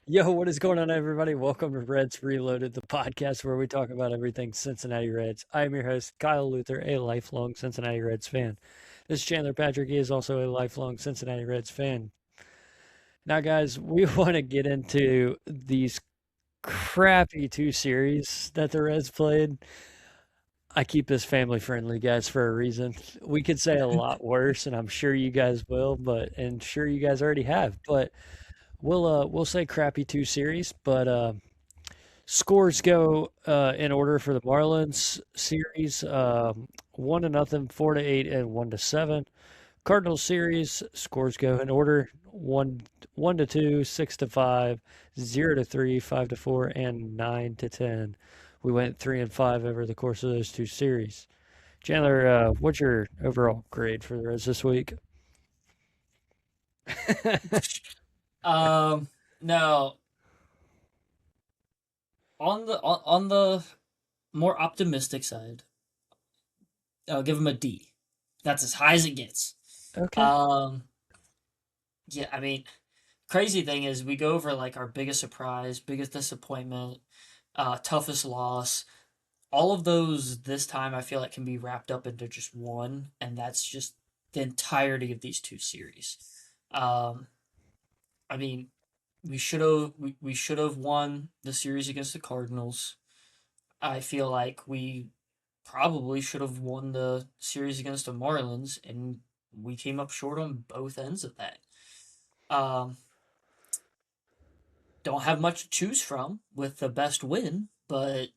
Yo, what is going on, everybody? Welcome to Reds Reloaded, the podcast where we talk about everything Cincinnati Reds. I am your host, Kyle Luther, a lifelong Cincinnati Reds fan. This is Chandler Patrick. He is also a lifelong Cincinnati Reds fan. Now, guys, we want to get into these crappy two series that the Reds played. I keep this family friendly, guys, for a reason. We could say a lot worse, and I'm sure you guys will, and sure you guys already have, but we'll say crappy two series, but scores go in order for the Marlins series: 1-0, 4-8, and 1-7. Cardinals series scores go in order: 1-2, 6-5, 0-3, 5-4, and 9-10. We went 3-5 over the course of those two series. Chandler, what's your overall grade for the Reds this week? Um, no, on the more optimistic side, I'll give him a D. That's as high as it gets. Okay. Um, yeah, I mean, crazy thing is we go over like our biggest surprise, biggest disappointment, toughest loss. All of those this time I feel like can be wrapped up into just one, and that's just the entirety of these two series. Um, I mean, we should have won the series against the Cardinals. I feel like we probably should have won the series against the Marlins, and we came up short on both ends of that. Um, don't have much to choose from with the best win, but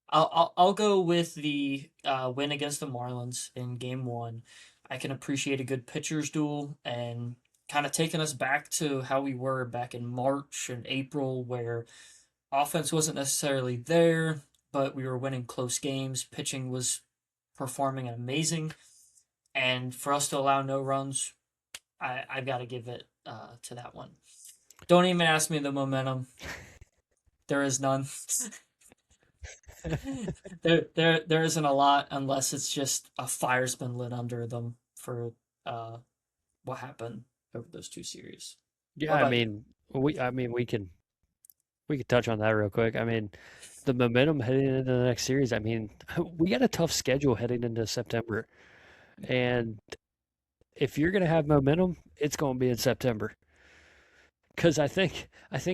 I'll go with the win against the Marlins in Game One. I can appreciate a good pitchers duel and kind of taking us back to how we were back in March and April, where offense wasn't necessarily there, but we were winning close games. Pitching was performing amazing, and for us to allow no runs, I've got to give it to that one. Don't even ask me the momentum. There is none. There isn't a lot unless it's just a fire's been lit under them for uh, what happened over those two series. Yeah, What about you? we could touch on that real quick. I mean, the momentum heading into the next series. I mean, we got a tough schedule heading into September, and if you're gonna have momentum, it's gonna be in September. Because I think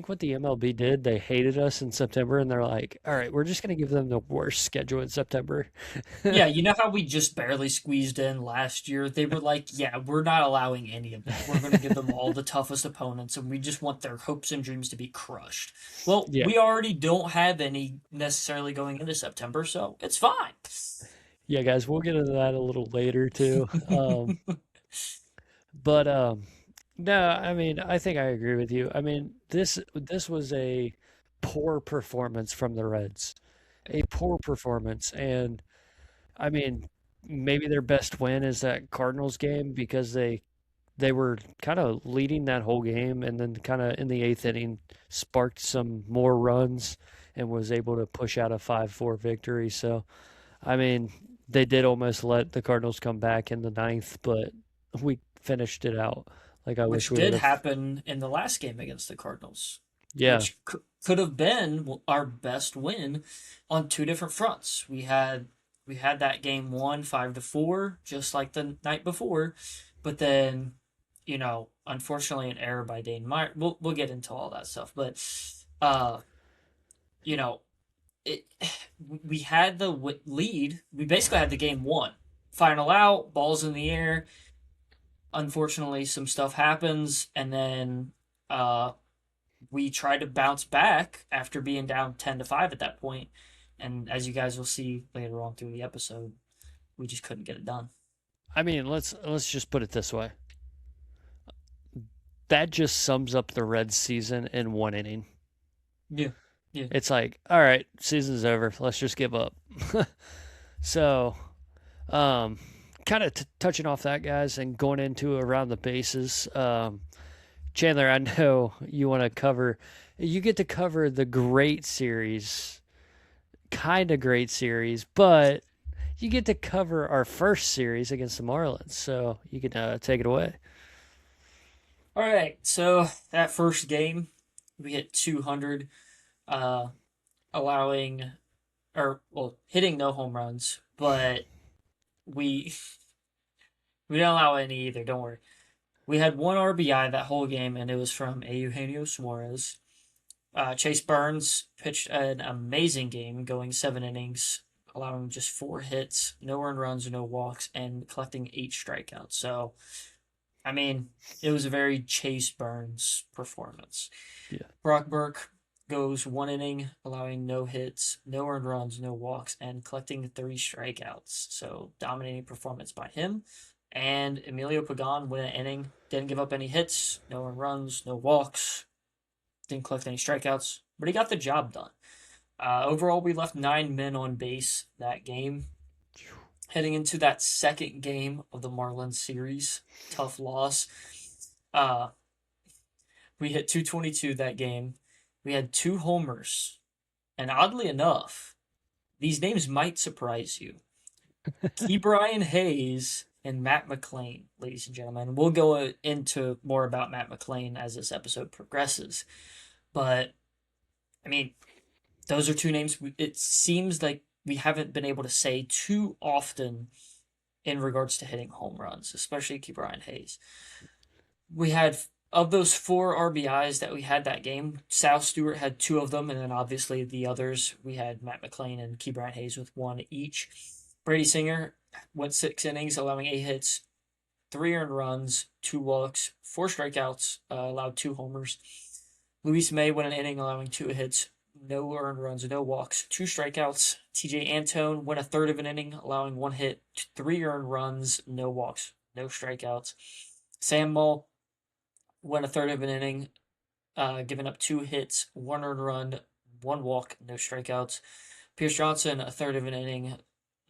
what the MLB did, they hated us in September, and they're like, "All right, we're just gonna give them the worst schedule in September." Yeah, you know how we just barely squeezed in last year? They were like, yeah, we're not allowing any of that. We're going to give them all the toughest opponents, and we just want their hopes and dreams to be crushed. Well, Yeah, we already don't have any necessarily going into September, so it's fine. yeah, guys, we'll get into that a little later too. But no, I mean, I think I agree with you. I mean, this was a poor performance from the Reds, a poor performance, and I mean, maybe their best win is that Cardinals game because they were kind of leading that whole game, and then kind of in the eighth inning sparked some more runs and was able to push out a 5-4 victory. So, I mean, they did almost let the Cardinals come back in the ninth, but we finished it out. Like I wish Which we would did have. happen in the last game against the Cardinals, Yeah, which could have been our best win on two different fronts. We had that game won 5-4, just like the night before, but then unfortunately, an error by Dane Meyer. We'll get into all that stuff, but uh, you know, it we had the lead. We basically had the game won. Final out, balls in the air. Unfortunately, some stuff happens, and then uh, we tried to bounce back after being down 10-5 at that point. And as you guys will see later on through the episode, we just couldn't get it done. I mean, let's just put it this way. That just sums up the Reds season in one inning. Yeah, yeah. It's like, all right, season's over. Let's just give up. So, um, kind of touching off that, guys, and going into around the bases. Chandler, I know you want to cover. You get to cover the great series, kind of great series, but you get to cover our first series against the Marlins. So you can take it away. All right. So that first game, we hit 200, uh, allowing or well hitting no home runs, but we we didn't allow any either. Don't worry. We had one RBI that whole game, and it was from Eugenio Suarez. Chase Burns pitched an amazing game, going 7 innings, allowing just 4 hits, no earned runs, no walks, and collecting 8 strikeouts. So, I mean, it was a very Chase Burns performance. Yeah. Brock Burke goes 1 inning, allowing no hits, no earned runs, no walks, and collecting 3 strikeouts. So, dominating performance by him. And Emilio Pagan went an inning, didn't give up any hits, no earned runs, no walks, didn't collect any strikeouts, but he got the job done. Overall, we left 9 men on base that game. Heading into that second game of the Marlins series, tough loss. We hit 222 that game. We had 2 homers. And oddly enough, these names might surprise you. Ke'Bryan Hayes and Matt McLain, ladies and gentlemen. We'll go into more about Matt McLain as this episode progresses. But, I mean, those are 2 names it seems like we haven't been able to say too often in regards to hitting home runs, especially Ke'Bryan Hayes. We had, of those 4 RBIs that we had that game, Sal Stewart had 2 of them, and then obviously the others, we had Matt McLain and Ke'Bryan Hayes with 1 each. Brady Singer went 6 innings, allowing 8 hits, 3 earned runs, 2 walks, 4 strikeouts, allowed 2 homers. Luis May went an inning, allowing 2 hits, no earned runs, no walks, 2 strikeouts. TJ Antone went a third of an inning, allowing 1 hit, 3 earned runs, no walks, no strikeouts. Sam Mull went a third of an inning, giving up 2 hits, 1 earned run, 1 walk, no strikeouts. Pierce Johnson, a third of an inning,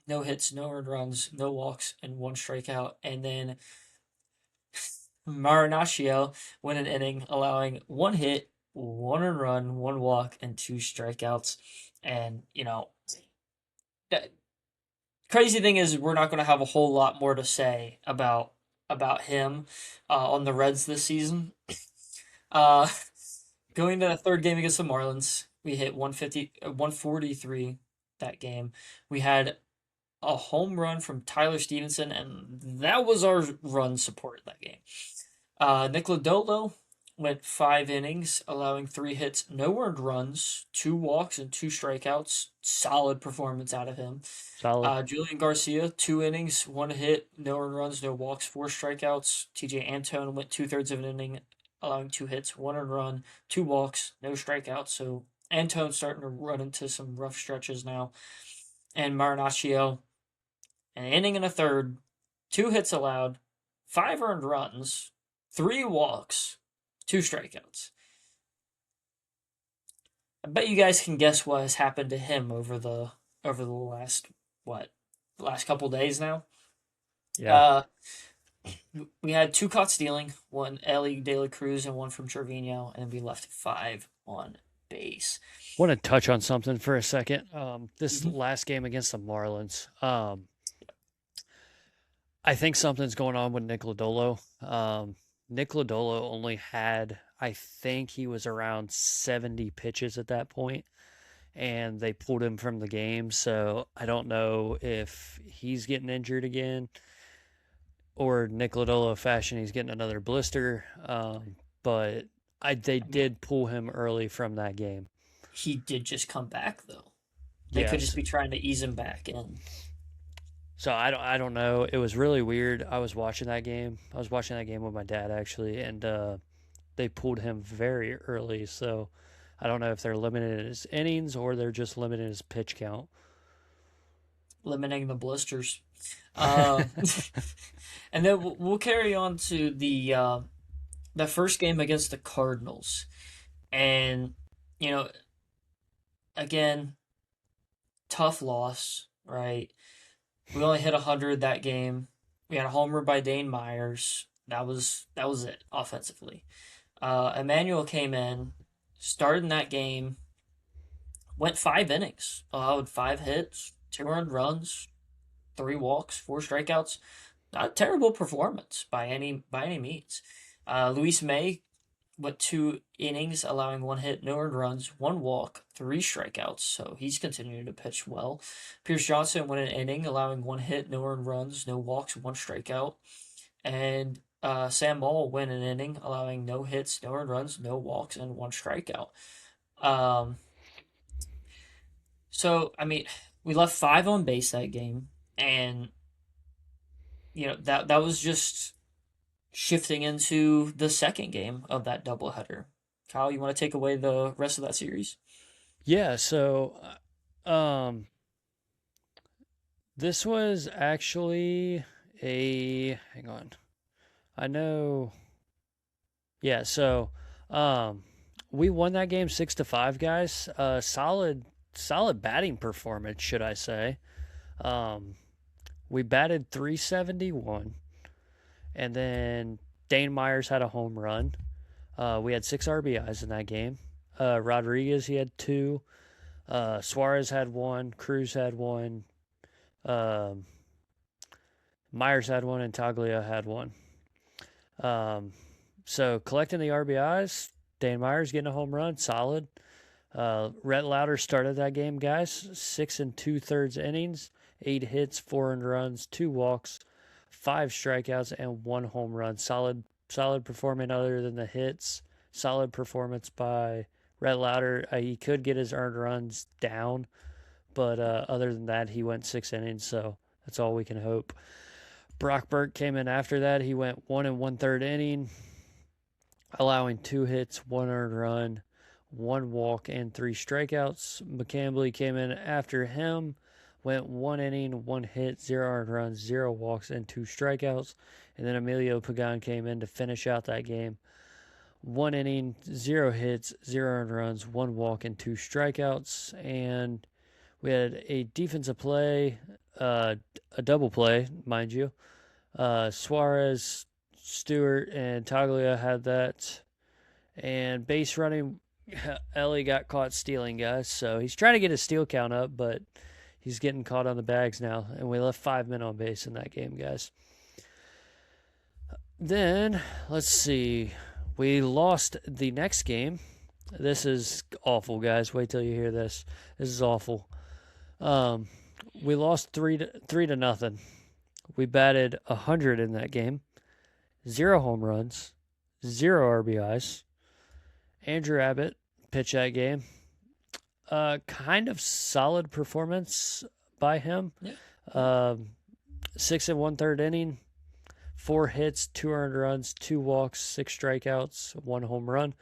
no hits, no earned runs, no walks, and 1 strikeout. And then Marinaccio went an inning, allowing 1 hit, 1 earned run, 1 walk, and 2 strikeouts. And, that crazy thing is we're not going to have a whole lot more to say about him on the Reds this season. Going to the third game against the Marlins, we hit 143 that game. We had a home run from Tyler Stevenson, and that was our run support that game. Nick Lodolo went 5 innings, allowing 3 hits, no earned runs, 2 walks, and 2 strikeouts. Solid performance out of him. Solid. Julian Garcia, 2 innings, 1 hit, no earned runs, no walks, 4 strikeouts. TJ Antone went 2/3 of an inning, allowing 2 hits, 1 earned run, 2 walks, no strikeouts. So Antone's starting to run into some rough stretches now. And Marinaccio, an inning and a third, 2 hits allowed, 5 earned runs, 3 walks, 2 strikeouts. I bet you guys can guess what has happened to him over the last couple days now. Yeah. We had 2 caught stealing, 1 Ellie De La Cruz and 1 from Trevino, and we left 5 on base. Want to touch on something for a second. This last game against the Marlins. I think something's going on with Nick Lodolo. Nick Lodolo only had, I think he was around 70 pitches at that point, and they pulled him from the game. So I don't know if he's getting injured again or Nick Lodolo fashion, he's getting another blister. But they did pull him early from that game. He did just come back, though. They could just be trying to ease him back in. So I don't know. It was really weird. I was watching that game. I was watching that game with my dad, actually, and they pulled him very early. So I don't know if they're limiting his innings or they're just limiting his pitch count. Limiting the blisters. And then we'll carry on to the first game against the Cardinals. And, again, tough loss, right? We only hit 100 that game. We had a homer by Dane Myers. That was it offensively. Emmanuel came in, started in that game, went 5 innings, allowed 5 hits, 2 earned runs, 3 walks, 4 strikeouts. Not a terrible performance by any means. Luis May went 2 innings, allowing 1 hit, no earned runs, 1 walk, 3 strikeouts. So he's continuing to pitch well. Pierce Johnson went an inning, allowing 1 hit, no earned runs, no walks, 1 strikeout. And Sam Moll went an inning, allowing no hits, no earned runs, no walks, and 1 strikeout. Um, so I mean, we left 5 on base that game, and that was just shifting into the second game of that doubleheader. Kyle, you want to take away the rest of that series? Yeah, so um this was actually hang on. I know. Yeah, so um we won that game 6-5, guys. Solid batting performance, should I say. Um we batted 371, and then Dane Myers had a home run. We had 6 RBIs in that game. Rodriguez, he had 2. Suarez had 1. Cruz had 1. Um, Myers had 1, and Taglia had 1. Um, so collecting the RBIs, Dane Myers getting a home run, solid. Rhett Lauder started that game, guys. 6 2/3 innings, 8 hits, 4 earned runs, 2 walks, 5 strikeouts, and 1 home run. Solid performance other than the hits. Solid performance by Rhett Lauder. He could get his earned runs down, but other than that, he went 6 innings, so that's all we can hope. Brock Burke came in after that. He went 1 1/3 inning, allowing 2 hits, 1 earned run, 1 walk, and 3 strikeouts. McCambley came in after him, went 1 inning, 1 hit, 0 earned runs, 0 walks, and 2 strikeouts. And then Emilio Pagan came in to finish out that game. 1 inning, 0 hits, 0 earned runs, 1 walk, and 2 strikeouts. And we had a defensive play, a double play, mind you. Suarez, Stewart, and Taglia had that. And base running, Ellie got caught stealing, guys. So he's trying to get his steal count up, but he's getting caught on the bags now. And we left 5 men on base in that game, guys. Then, let's see. We lost the next game. This is awful, guys. Wait till you hear this. This is awful. We lost 3-0. We batted 100 in that game. 0 home runs, 0 RBIs. Andrew Abbott pitched that game. Kind of solid performance by him. Yeah. 6 1/3 inning, 4 hits, 2 earned runs, 2 walks, 6 strikeouts, 1 home run.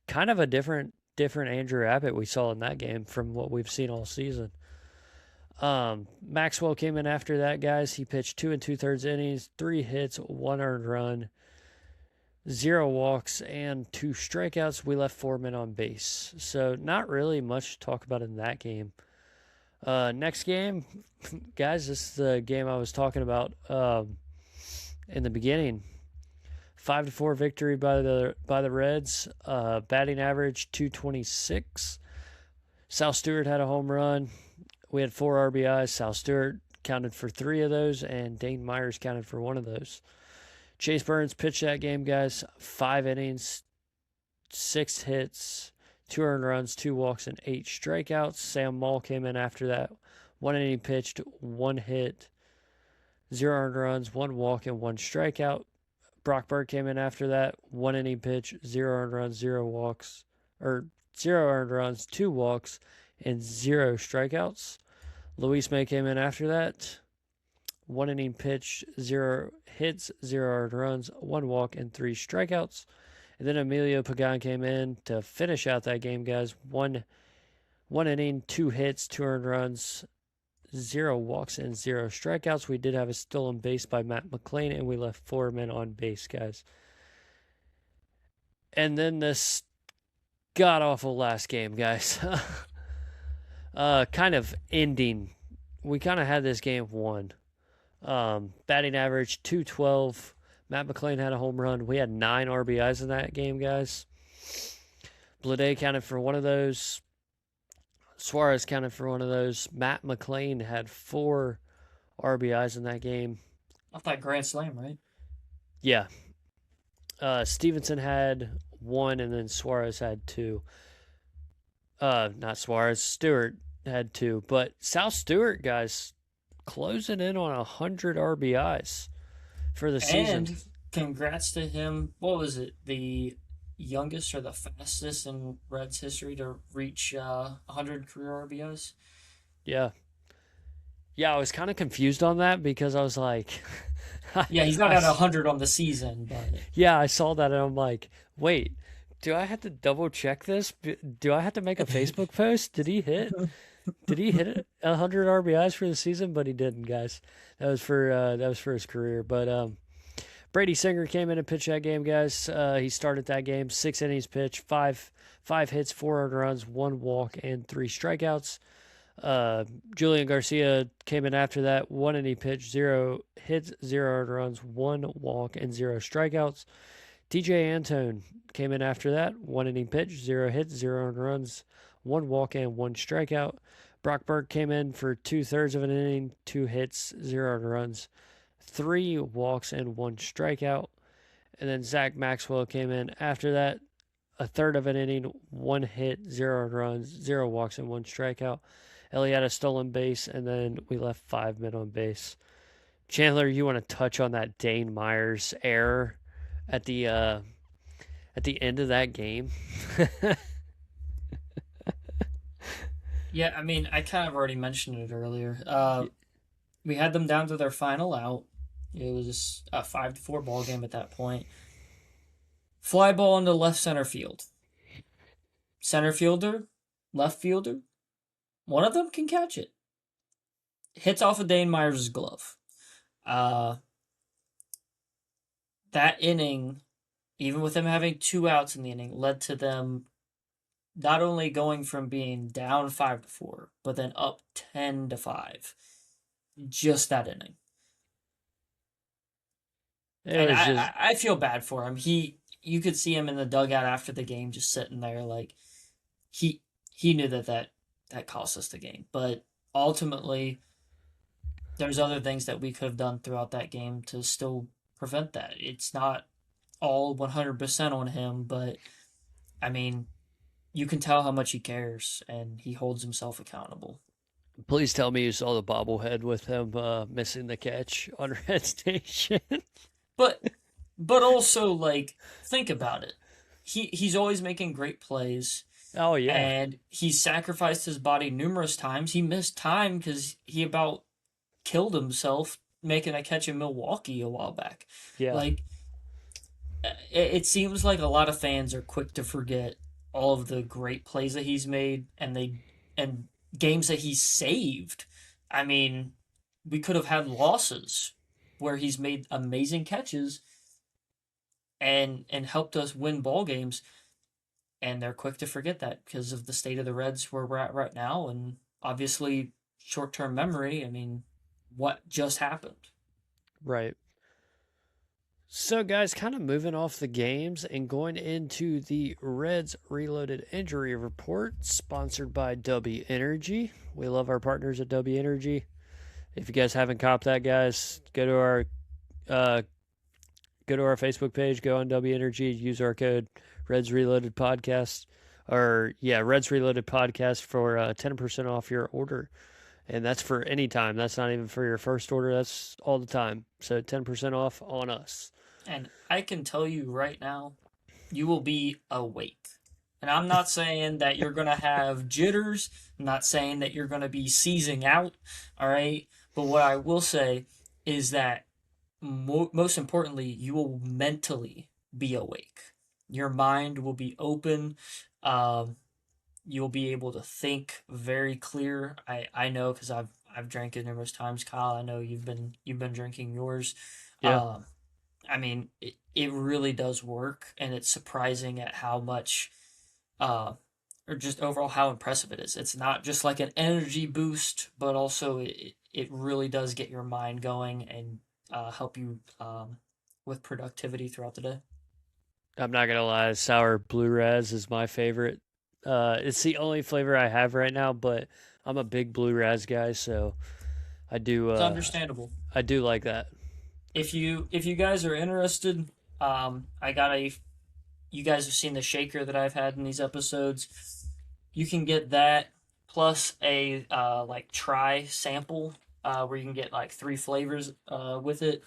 Kind of a different Andrew Abbott we saw in that game from what we've seen all season. Maxwell came in after that, guys. He pitched 2 2/3 innings, 3 hits, 1 earned run, 0 walks, and 2 strikeouts. We left 4 men on base. So not really much to talk about in that game. Next game, guys, this is the game I was talking about in the beginning. 5-4 victory by the Reds. Batting average 226. Sal Stewart had a home run. We had 4 RBIs. Sal Stewart counted for 3 of those, and Dane Myers counted for 1 of those. Chase Burns pitched that game, guys. 5 innings, 6 hits, 2 earned runs, 2 walks, and 8 strikeouts. Sam Moll came in after that. 1 inning pitched, 1 hit, 0 earned runs, 1 walk, and 1 strikeout. Brock Burke came in after that. 1 inning pitch, 0 earned runs, 0 walks, or 0 earned runs, 2 walks, and 0 strikeouts. Luis May came in after that. 1 inning pitch, 0 hits, 0 earned runs, 1 walk, and 3 strikeouts. And then Emilio Pagan came in to finish out that game, guys. 1 inning, 2 hits, 2 earned runs, 0 walks, and 0 strikeouts. We did have a stolen base by Matt McLean, and we left 4 men on base, guys. And then this god-awful last game, guys. Kind of ending. We kind of had this game won. Batting average 212. Matt McLean had a home run. We had 9 RBIs in that game, guys. Blade counted for 1 of those. Suarez counted for 1 of those. Matt McLean had 4 RBIs in that game. Off that grand slam, right? Yeah. Stevenson had 1, and then Suarez had 2. Not Suarez, Stewart had 2. But Sal Stewart, guys, closing in on 100 RBIs for the season. And congrats to him. What was it? The youngest or the fastest in Reds history to reach 100 career RBIs? Yeah. Yeah, I was kind of confused on that because I was like, Yeah, he's not I, at 100 on the season, but yeah, I saw that and I'm like, wait, do I have to double check this? Do I have to make a Facebook post? Did he hit 100 RBIs for the season? But he didn't, guys. That was for his career. But Brady Singer came in and pitched that game, guys. He started that game, 6 innings pitched, five hits, 4 earned runs, 1 walk, and 3 strikeouts. Julian Garcia came in after that, 1 inning pitch, 0 hits, 0 earned runs, 1 walk, and 0 strikeouts. TJ Antone came in after that, 1 inning pitch, 0 hits, 0 earned runs, 1 walk, and 1 strikeout. Brock Burke came in for 2/3 of an inning, 2 hits, 0 earned runs, 3 walks, and 1 strikeout. And then Zach Maxwell came in after that, a third of an inning, 1 hit, 0 earned runs, 0 walks, and 1 strikeout. Ellie had a stolen base, and then we left 5 men on base. Chandler, you want to touch on that Dane Myers error at the end of that game? yeah, I mean, I kind of already mentioned it earlier. We had them down to their final out. It was a 5-4 ball game at that point. Fly ball into left center field. Center fielder, left fielder, one of them can catch it. Hits off of Dane Myers' glove. That inning, even with them having 2 outs in the inning, led to them not only going from being down 5-4, but then up 10-5. Just that inning. And I feel bad for him. You could see him in the dugout after the game, just sitting there like he knew that cost us the game. But ultimately, there's other things that we could have done throughout that game to still prevent that. It's not all 100% on him, but I mean, you can tell how much he cares and he holds himself accountable. Please tell me you saw the bobblehead with him missing the catch on Red Station. But also, like, think about it. He's always making great plays. Oh yeah, and he's sacrificed his body numerous times. He missed time because he about killed himself making a catch in Milwaukee a while back. yeah. Like, it seems like a lot of fans are quick to forget all of the great plays that he's made and games that he's saved. I mean, we could have had losses where he's made amazing catches and helped us win ball games, and they're quick to forget that because of the state of the Reds where we're at right now, and obviously short-term memory. I mean, what just happened? Right. So, guys, kind of moving off the games and going into the Reds Reloaded Injury Report, sponsored by W Energy. We love our partners at W Energy. If you guys haven't copped that, guys, go to our Facebook page, go on W Energy, use our code Reds Reloaded Podcast, Reds Reloaded Podcast for 10% off your order. And that's for any time. That's not even for your first order. That's all the time. So 10% off on us. And I can tell you right now, you will be awake. And I'm not saying that you're going to have jitters. I'm not saying that you're going to be seizing out. All right. But what I will say is that most importantly, you will mentally be awake. Your mind will be open. You'll be able to think very clear. I know because I've drank it numerous times. Kyle, I know you've been drinking yours. Yeah. I mean, it really does work, and it's surprising at how much, or just overall how impressive it is. It's not just like an energy boost, but also it really does get your mind going and help you with productivity throughout the day. I'm not going to lie, sour blue raz is my favorite. It's the only flavor I have right now, but I'm a big blue raz guy, so I do. It's understandable. I do like that. If you guys are interested, I got you guys have seen the shaker that I've had in these episodes. You can get that plus a like try sample where you can get like 3 flavors with it.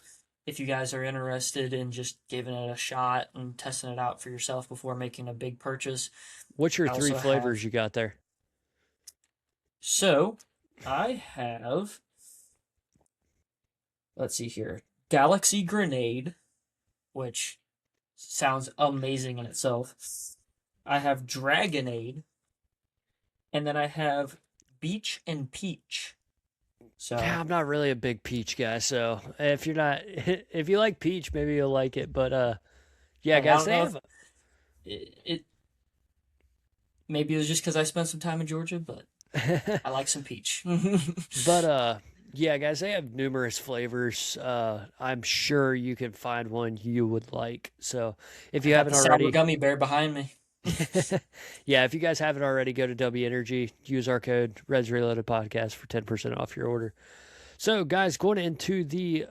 If you guys are interested in just giving it a shot and testing it out for yourself before making a big purchase, What's your I three also flavors have. you got there? So I have, let's see here, Galaxy Grenade, which sounds amazing in itself. I have Dragonade, and then I have Beach and Peach. Yeah, So I'm not really a big peach guy, so if you're not, if you like peach, maybe you'll like it. But yeah, hey, I guys, don't they know if have. it maybe it was just because I spent some time in Georgia, but I like some peach. But yeah, guys, they have numerous flavors. I'm sure you can find one you would like. So if I you got haven't the sour already, gummy bear behind me. yeah, if you guys haven't already, go to W Energy, use our code Reds Reloaded Podcast for 10% off your order. So, guys, going into the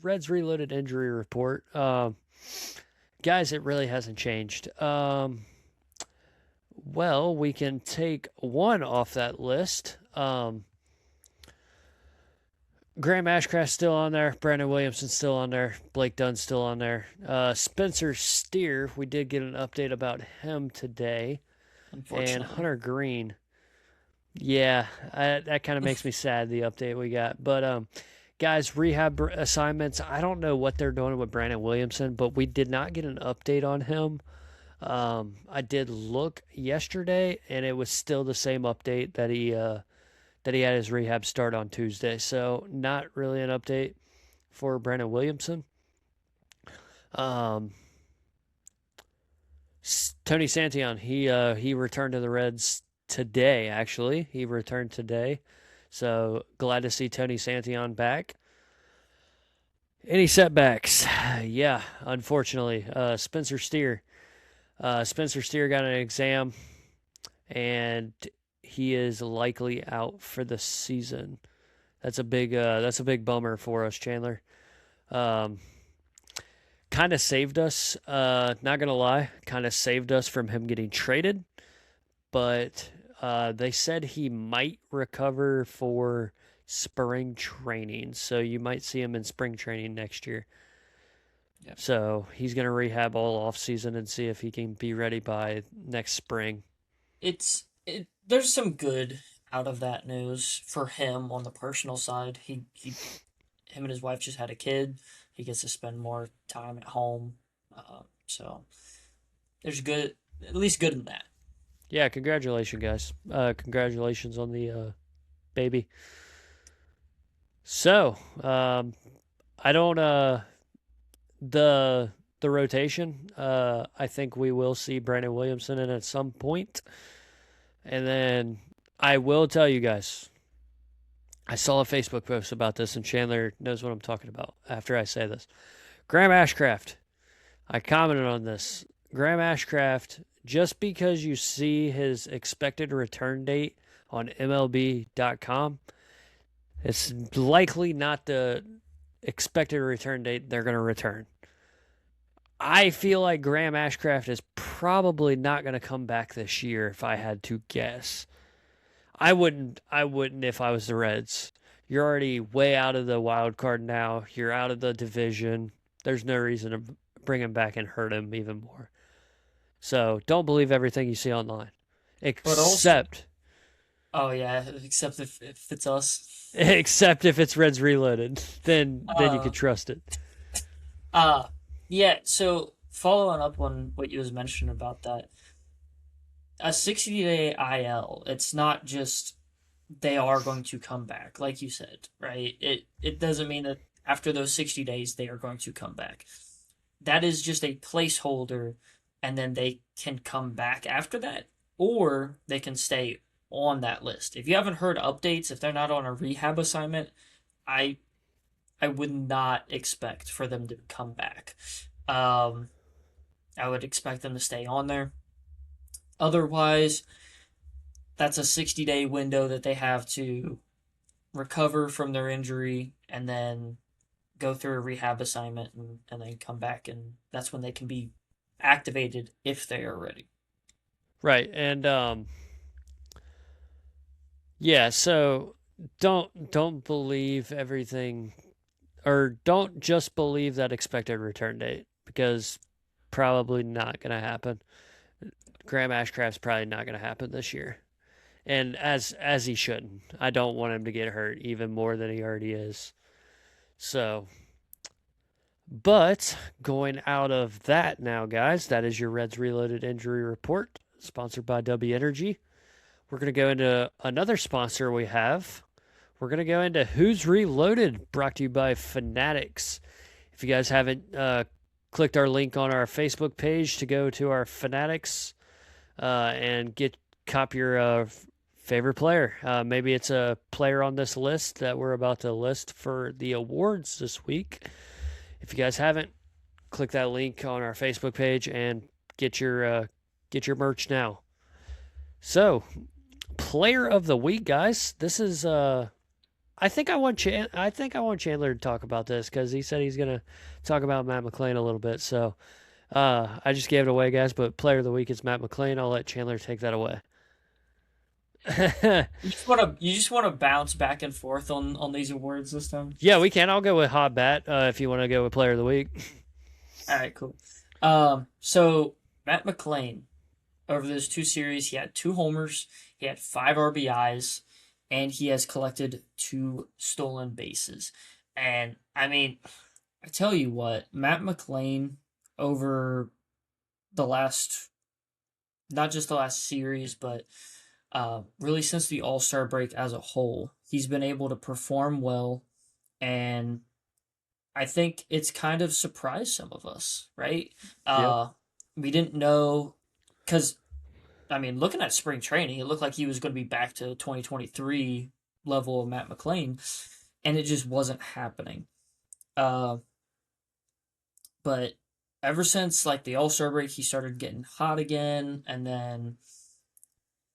Reds Reloaded injury report, guys, it really hasn't changed. Well, we can take one off that list. Graham Ashcraft's still on there. Brandon Williamson's still on there. Blake Dunn's still on there. Spencer Steer, we did get an update about him today. And Unfortunately, Hunter Green. Yeah, that kind of makes me sad, the update we got. But, guys, rehab assignments, I don't know what they're doing with Brandon Williamson, but we did not get an update on him. I did look yesterday, and it was still the same update that he had his rehab start on Tuesday. So not really an update for Brandon Williamson. Um, Tony Santillan, he returned to the Reds today. Actually, he returned today. So glad to see Tony Santillan back. Any setbacks? Yeah, unfortunately, Spencer Steer got an exam, and he is likely out for the season. That's a big bummer for us, Chandler. Um, Kind of saved us. Not gonna lie, kind of saved us from him getting traded. But they said he might recover for spring training, so you might see him in spring training next year. yeah, So he's gonna rehab all off season and see if he can be ready by next spring. there's some good out of that news for him on the personal side. Him and his wife just had a kid. He gets to spend more time at home. So there's good, at least good in that. Yeah, congratulations, guys. Congratulations on the baby. So, I don't the rotation. I think we will see Brandon Williamson in at some point, and then I will tell you guys. I saw a Facebook post about this, and Chandler knows what I'm talking about. After I say this, Graham Ashcraft. I commented on this. Graham Ashcraft. Just because you see his expected return date on MLB.com, it's likely not the expected return date they're going to return. I feel like Graham Ashcraft is probably not going to come back this year if I had to guess. I wouldn't if I was the Reds. You're already way out of the wild card now. You're out of the division. There's no reason to bring him back and hurt him even more. So don't believe everything you see online. But also, Except oh yeah, except if it's us. except if it's Reds Reloaded. Then you Uh, can trust it. uh, yeah. So following up on what you was mentioning about that, a 60-day IL. It's not just they are going to come back, like you said, right? It doesn't mean that after those 60 days they are going to come back. That is just a placeholder, and then they can come back after that, or they can stay on that list. If you haven't heard updates, if they're not on a rehab assignment, I I would not expect for them to come back. Um, I would expect them to stay on there. Otherwise, that's a 60-day window that they have to recover from their injury and then go through a rehab assignment and then come back, and that's when they can be activated if they are ready. Right. And yeah, so don't believe everything, or don't just believe that expected return date, because probably not going to happen. Graham Ashcraft's probably not going to happen this year. And as he shouldn't. I don't want him to get hurt even more than he already is. So, but going out of that now, guys, that is your Reds Reloaded injury report, sponsored by W Energy. We're going to go into another sponsor we have. We're going to go into Who's Reloaded, brought to you by Fanatics. If you guys haven't clicked our link on our Facebook page to go to our Fanatics and cop your favorite player. Maybe it's a player on this list that we're about to list for the awards this week. If you guys haven't, click that link on our Facebook page and get your merch now. So, player of the week, guys. This is I think I want Chandler to talk about this because he said he's gonna talk about Matt McLain a little bit. So I just gave it away, guys. But player of the week is Matt McLain. I'll let Chandler take that away. You just want to bounce back and forth on these awards this time. Yeah, we can. I'll go with Hot Bat if you want to go with player of the week. All right, cool. So Matt McLain, over those two series, he had 2 homers, he had 5 RBIs, and he has collected 2 stolen bases. And I mean, I tell you what, Matt McLain over the last, not just the last series, but really since the All-Star break as a whole, he's been able to perform well, and I think it's kind of surprised some of us, right? We didn't know, because, I mean, looking at spring training, it looked like he was going to be back to 2023 level of Matt McLain, and it just wasn't happening. But ever since like the All-Star break, he started getting hot again, and then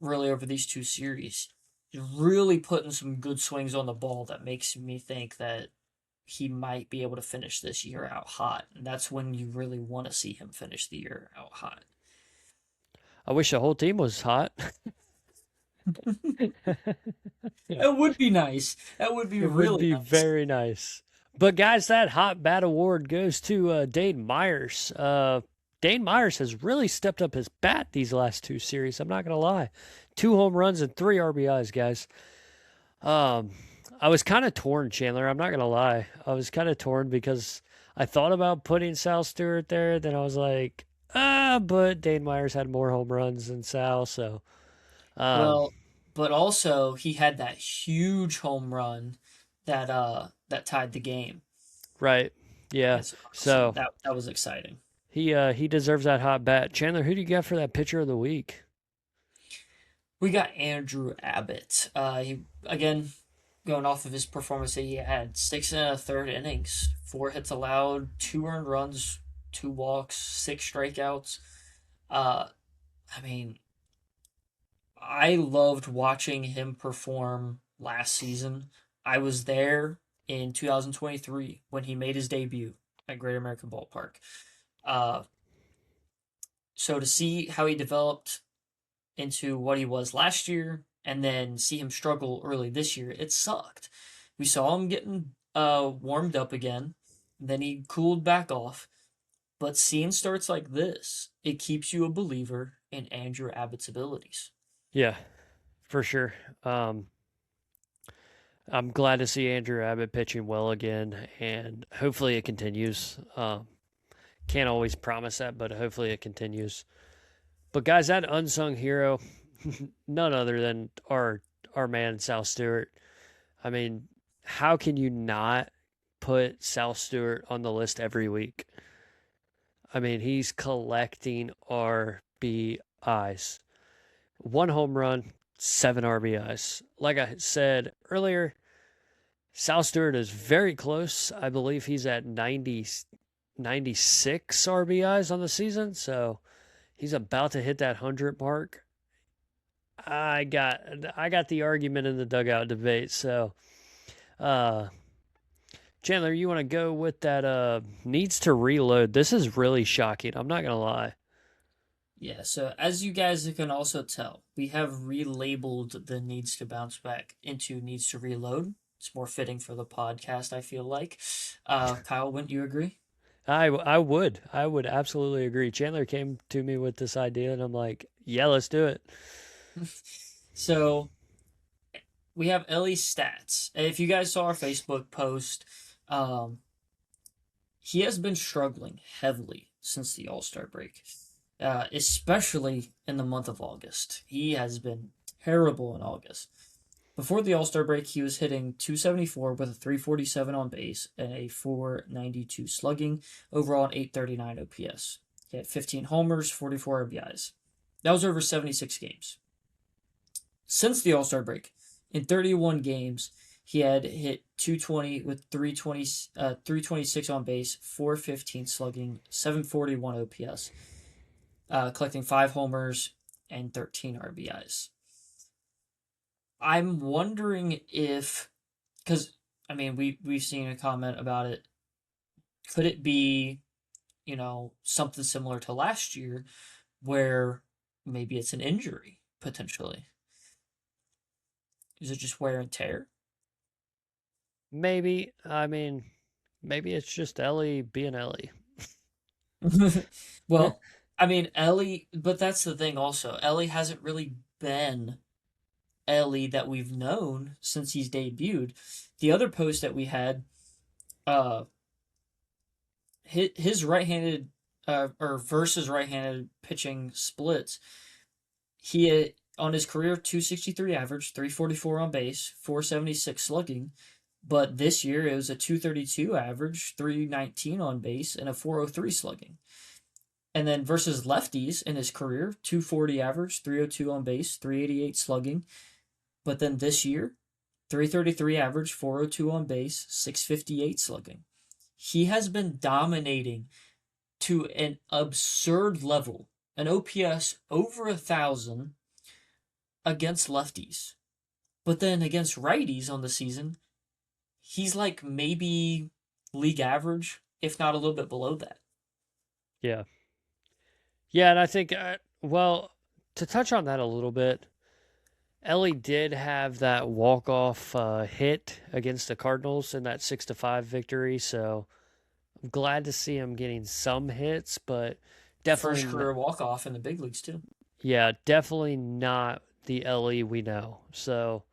really over these 2 series, really putting some good swings on the ball that makes me think that he might be able to finish this year out hot. And that's when you really want to see him finish the year out hot. I wish the whole team was hot. It would be nice. That would be It really would be nice. very nice. But guys, that Hot Bat Award goes to Dane Myers. Dane Myers has really stepped up his bat these last 2 series. I'm not gonna lie, 2 home runs and 3 RBIs, guys. I was kind of torn, Chandler. I'm not gonna lie. I was kind of torn because I thought about putting Sal Stewart there. Then I was like, but Dane Myers had more home runs than Sal, so. Well, but also he had that huge home run that tied the game. Right. Yeah. So that was exciting. he deserves that hot bat. Chandler, who do you got for that pitcher of the week? We got Andrew Abbott. He again going off of his performance, he had 6 1/3 innings, 4 hits allowed, 2 earned runs, 2 walks, 6 strikeouts. I mean, I loved watching him perform last season. I was there in 2023 when he made his debut at Great American Ballpark. Uh, so to see how he developed into what he was last year and then see him struggle early this year, it sucked. We saw him getting warmed up again, then he cooled back off. But seeing starts like this, it keeps you a believer in Andrew Abbott's abilities. Yeah, for sure. I'm glad to see Andrew Abbott pitching well again, and hopefully it continues. Can't always promise that, but hopefully it continues. But guys, that unsung hero, none other than our man Sal Stewart. I mean, how can you not put Sal Stewart on the list every week? I mean, he's collecting RBIs. 1 home run, 7 RBIs. Like I said earlier, Sal Stewart is very close. I believe he's at 96 RBIs on the season, so he's about to hit that 100 mark. I got the argument in the dugout debate, so Chandler, you want to go with that needs to reload. This is really shocking. I'm not going to lie. Yeah, so as you guys can also tell, we have relabeled the needs to bounce back into needs to reload. It's more fitting for the podcast, I feel like. Kyle, wouldn't you agree? I would absolutely agree. Chandler came to me with this idea and I'm like, "Yeah, let's do it." So we have Ellie's stats. If you guys saw our Facebook post, um, he has been struggling heavily since the All Star break, especially in the month of August. He has been terrible in August. Before the All Star break, he was hitting 274 with a 347 on base and a 492 slugging, overall an 839 OPS. He had 15 homers, 44 RBIs. That was over 76 games. Since the All Star break, in 31 games, he had hit 220 with 326 on base, 415 slugging, 741 OPS, collecting 5 homers and 13 RBIs. I'm wondering if, because I mean we've seen a comment about it. Could it be, something similar to last year, where maybe it's an injury potentially? Is it just wear and tear? Maybe. I mean, maybe it's just Ellie being Ellie. Well, I mean Ellie, but that's the thing. Also, Ellie hasn't really been Ellie that we've known since he's debuted. The other post that we had, uh, his right-handed or versus right-handed pitching splits, he had, on his career 263 average, 344 on base, 476 slugging, but this year it was a 232 average, 319 on base, and a 403 slugging. And then versus lefties in his career, 240 average, 302 on base, 388 slugging. But then this year, 333 average, 402 on base, 658 slugging. He has been dominating to an absurd level, an OPS over 1,000 against lefties. But then against righties on the season, he's like maybe league average, if not a little bit below that. Yeah. Yeah, and I think, well, to touch on that a little bit, Ellie did have that walk-off hit against the Cardinals in that 6-5 victory, so I'm glad to see him getting some hits, but definitely, First career walk-off in the big leagues, too. yeah, definitely not the Ellie we know. So,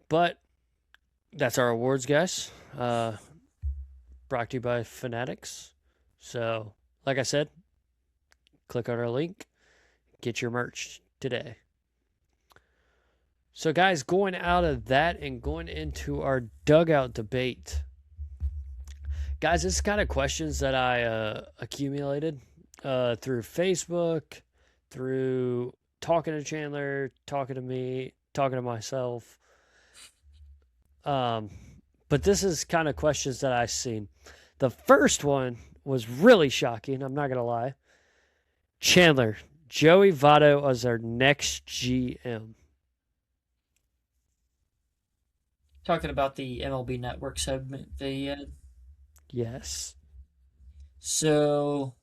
but that's our awards, guys. Brought to you by Fanatics. So, like I said, click on our link, get your merch today. So, guys, going out of that and going into our dugout debate. Guys, this is kind of questions that I accumulated through Facebook, through talking to Chandler, talking to me, talking to myself. But this is kind of questions that I've seen. The first one was really shocking. I'm not going to lie. Chandler, Joey Votto as our next GM. Talking about the MLB Network segment they had. Yes. So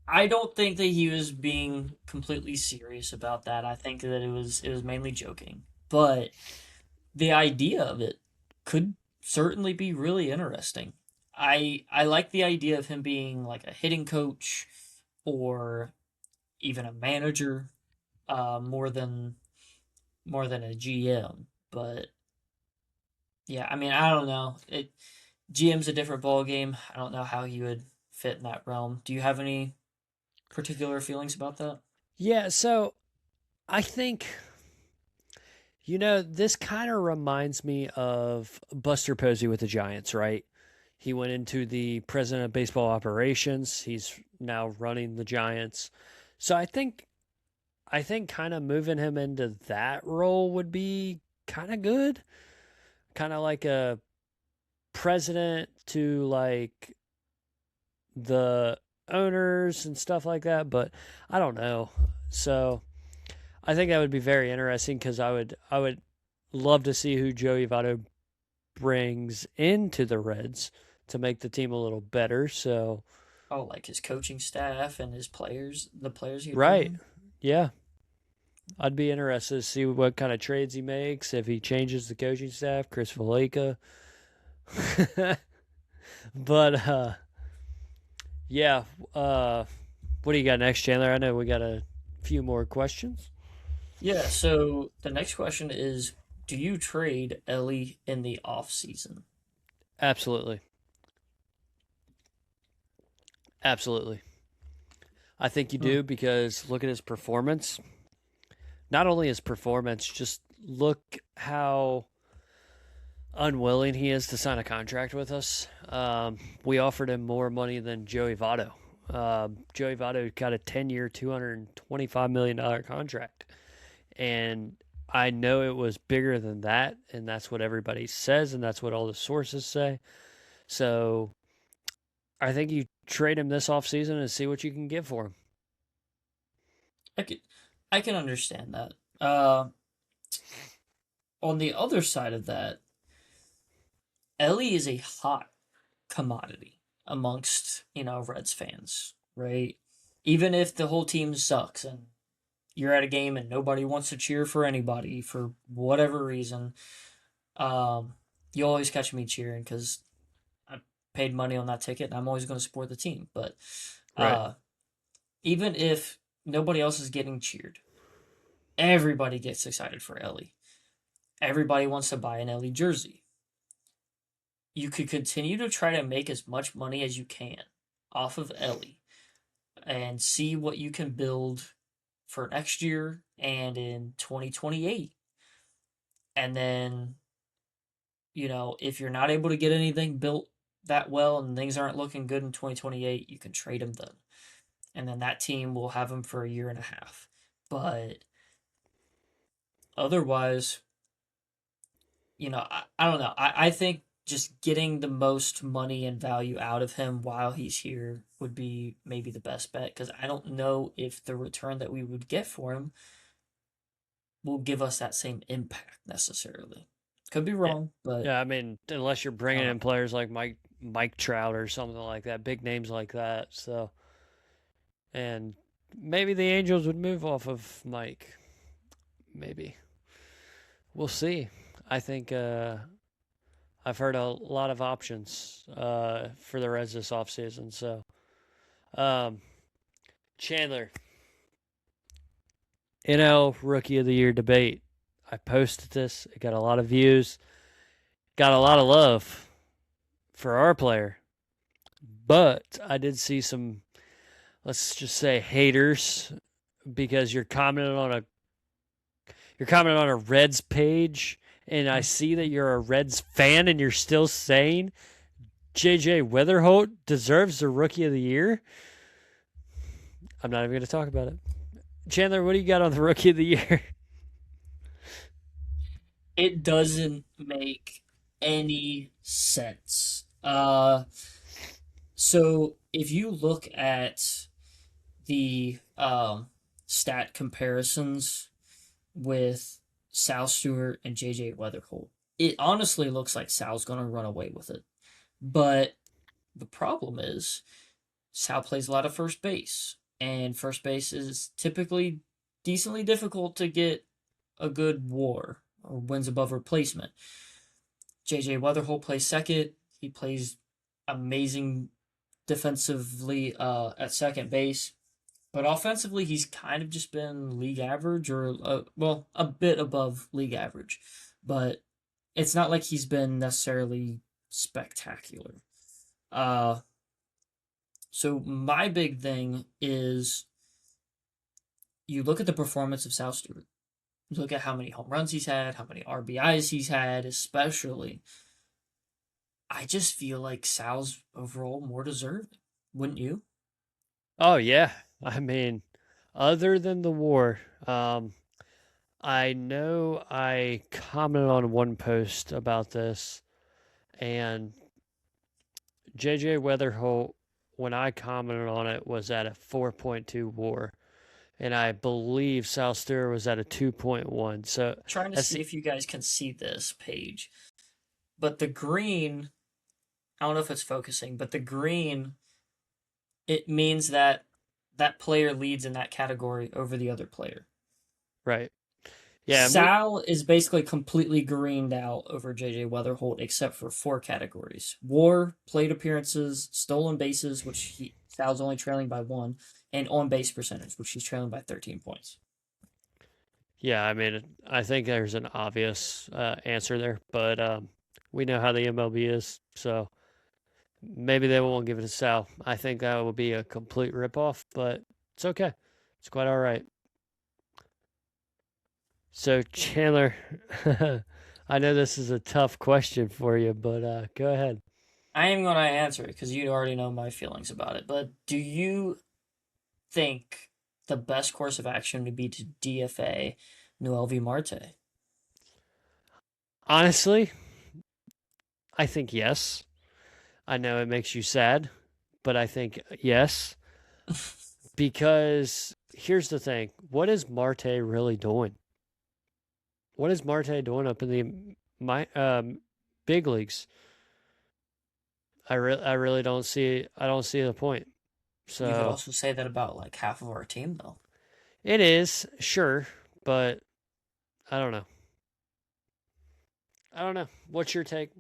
I don't think that he was being completely serious about that. I think that it was mainly joking. But the idea of it could certainly be really interesting. I like the idea of him being like a hitting coach or even a manager, more than a GM. But yeah, I mean, I don't know. GM's a different ball game. I don't know how he would fit in that realm. Do you have any particular feelings about that? Yeah, so I think, this kind of reminds me of Buster Posey with the Giants, right? He went into the president of baseball operations. He's now running the Giants. So I think kind of moving him into that role would be kind of good. Kind of like a president to like the owners and stuff like that, but I don't know. So I think that would be very interesting because I would love to see who Joey Votto brings into the Reds to make the team a little better. So, Oh, like his coaching staff and his players, the players he'd bring right. in? Yeah. I'd be interested to see what kind of trades he makes, if he changes the coaching staff, Chris Valleca. But yeah, what do you got next, Chandler? I know we got a few more questions. Yeah, so the next question is, do you trade Ellie in the off season? Absolutely. Absolutely. I think you Hmm. do because look at his performance. Not only his performance, just look how unwilling he is to sign a contract with us. We offered him more money than Joey Votto. Joey Votto got a 10-year, $225 million contract. And I know it was bigger than that, and that's what everybody says, and that's what all the sources say. So I think you trade him this offseason and see what you can get for him. I can, I can understand that. Uh, on the other side of that, Ellie is a hot commodity amongst, Reds fans, right? Even if the whole team sucks and you're at a game and nobody wants to cheer for anybody for whatever reason, um, you always catch me cheering because I paid money on that ticket and I'm always going to support the team. But Right. uh, even if nobody else is getting cheered, everybody gets excited for Ellie. Everybody wants to buy an Ellie jersey. You could continue to try to make as much money as you can off of Ellie and see what you can build for next year and in 2028. And then, if you're not able to get anything built that well and things aren't looking good in 2028, you can trade him then. And then that team will have him for a year and a half. But otherwise, I don't know. I think just getting the most money and value out of him while he's here would be maybe the best bet because I don't know if the return that we would get for him will give us that same impact necessarily. Could be Yeah. wrong, but Yeah, I mean, unless you're I bringing don't in know. players like Mike Trout or something like that, big names like that. So, and maybe the Angels would move off of Mike. Maybe we'll see. I think I've heard a lot of options for the Reds this offseason. So, um, Chandler, NL Rookie of the Year debate. I posted this. It got a lot of views. Got a lot of love for our player. But I did see some, let's just say, haters because you're commenting on a Reds page, and I see that you're a Reds fan, and you're still saying JJ Weatherholt deserves the Rookie of the Year. I'm not even going to talk about it. Chandler, what do you got on the Rookie of the Year? It doesn't make any sense. So if you look at the stat comparisons with Sal Stewart and JJ Weatherholt, it honestly looks like Sal's going to run away with it. But the problem is Sal plays a lot of first base, and first base is typically decently difficult to get a good WAR or wins above replacement. JJ Weatherholt plays second. He plays amazing defensively at second base. But offensively, he's kind of just been league average or, well, a bit above league average. But it's not like he's been necessarily spectacular. Uh, so my big thing is you look at the performance of Sal Stewart. You look at how many home runs he's had, how many RBIs he's had, especially. I just feel like Sal's overall more deserving. Wouldn't you? Oh, yeah. I mean, other than the war, I know I commented on one post about this, and JJ Weatherholt, when I commented on it, was at a 4.2 war. And I believe Sal Stewart was at a 2.1. So Trying to that's see if you guys can see this page. but the green, I don't know if it's focusing, but the green, it means that that player leads in that category over the other player. Right. Yeah, and Sal is basically completely greened out over JJ Weatherholt except for four categories: WAR, plate appearances, stolen bases, which Sal's only trailing by one, and on base percentage, which he's trailing by 13 points. yeah, I mean, I think there's an obvious answer there, but we know how the MLB is, so maybe they won't give it to Sal. I think that would be a complete ripoff, but it's okay. It's quite all right. So, Chandler, I know this is a tough question for you, but go ahead. I am going to answer it because you already know my feelings about it. But do you think the best course of action would be to DFA Noelvi Marte? Honestly, I think yes. I know it makes you sad, but I think yes. Because here's the thing: what is Marte really doing? What is Marte doing up in the big leagues? I really don't see. I don't see the point. You could So also say that about like half of our team, though. it is sure, but I don't know. I don't know. What's your take?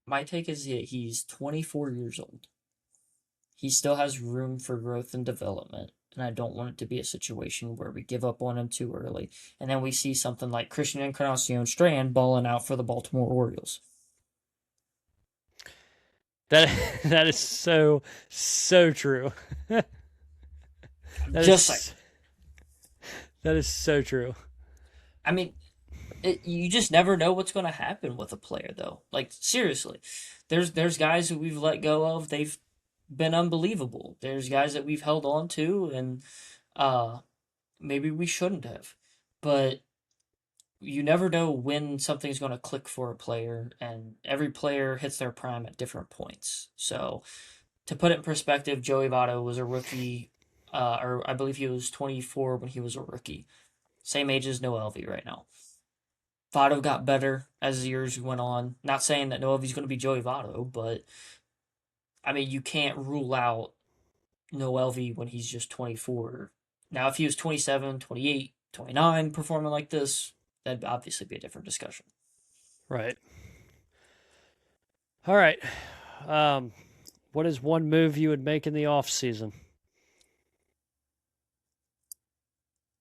My take is that he's 24 years old. He still has room for growth and development. And I don't want it to be a situation where we give up on him too early. And then we see something like Christian Encarnacion Strand balling out for the Baltimore Orioles. That that is so true. that Just like, is that is so true. I mean, you just never know what's going to happen with a player, though. Like, seriously, there's guys who we've let go of. They've been unbelievable. There's guys that we've held on to, and uh, maybe we shouldn't have. But you never know when something's going to click for a player, and every player hits their prime at different points. So, to put it in perspective, Joey Votto was a rookie, or I believe he was 24 when he was a rookie. Same age as Noelvi right now. Votto got better as the years went on. Not saying that Noelvi's going to be Joey Votto, but I mean, you can't rule out Noelvi when he's just 24. Now, if he was 27, 28, 29 performing like this, that'd obviously be a different discussion. Right. All right. Um, what is one move you would make in the off season?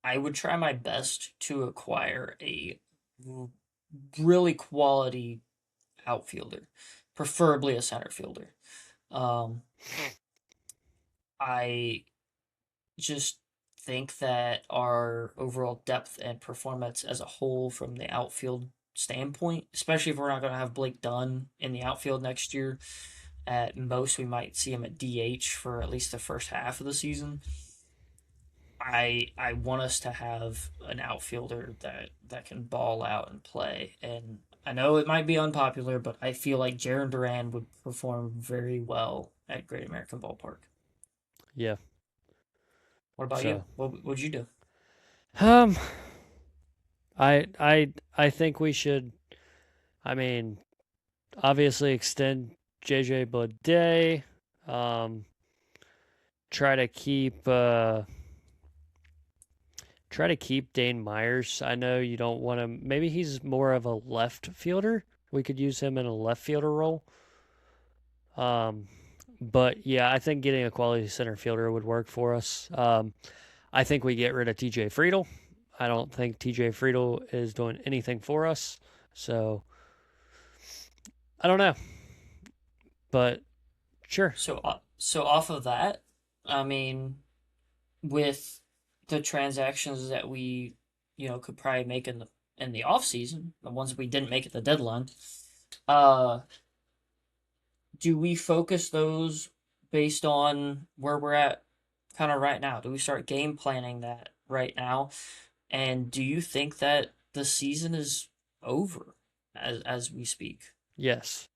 I would try my best to acquire a really quality outfielder, preferably a center fielder. Um, I just think that our overall depth and performance as a whole from the outfield standpoint, especially if we're not going to have Blake Dunn in the outfield next year, at most we might see him at DH for at least the first half of the season. I want us to have an outfielder that can ball out and play. And I know it might be unpopular, but I feel like Jaron Duran would perform very well at Great American Ballpark. Yeah. What about you? So, What would you do? um, I think we should. I mean, obviously extend JJ Bleday. Um, try to keep Dane Myers. I know you don't want him. Maybe he's more of a left fielder. We could use him in a left fielder role. Um, but yeah, I think getting a quality center fielder would work for us. I think we get rid of TJ Friedel. I don't think TJ Friedel is doing anything for us. So I don't know, but sure. So off of that, I mean, with the transactions that we, could probably make in the off season, the ones we didn't make at the deadline, uh, do we focus those based on where we're at kind of right now? Do we start game planning that right now? And do you think that the season is over as we speak? Yes,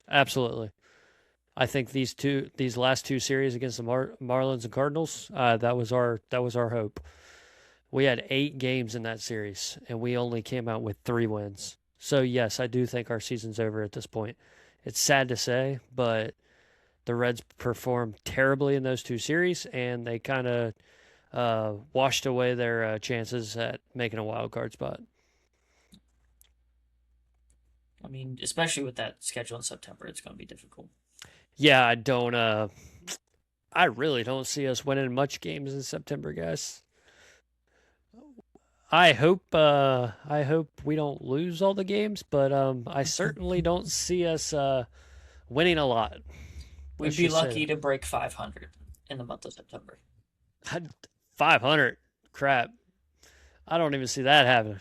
absolutely. I think these last two series against the Marlins and Cardinals, that was our hope. We had 8 games in that series, and we only came out with 3 wins. So, yes, I do think our season's over at this point. It's sad to say, but the Reds performed terribly in those 2 series, and they kind of washed away their chances at making a wild card spot. I mean, especially with that schedule in September, it's going to be difficult. Yeah, I really don't see us winning much games in September, guys. I hope we don't lose all the games, but I certainly don't see us winning a lot. We'd be lucky to break 500 in the month of September. 500, crap! I don't even see that happening.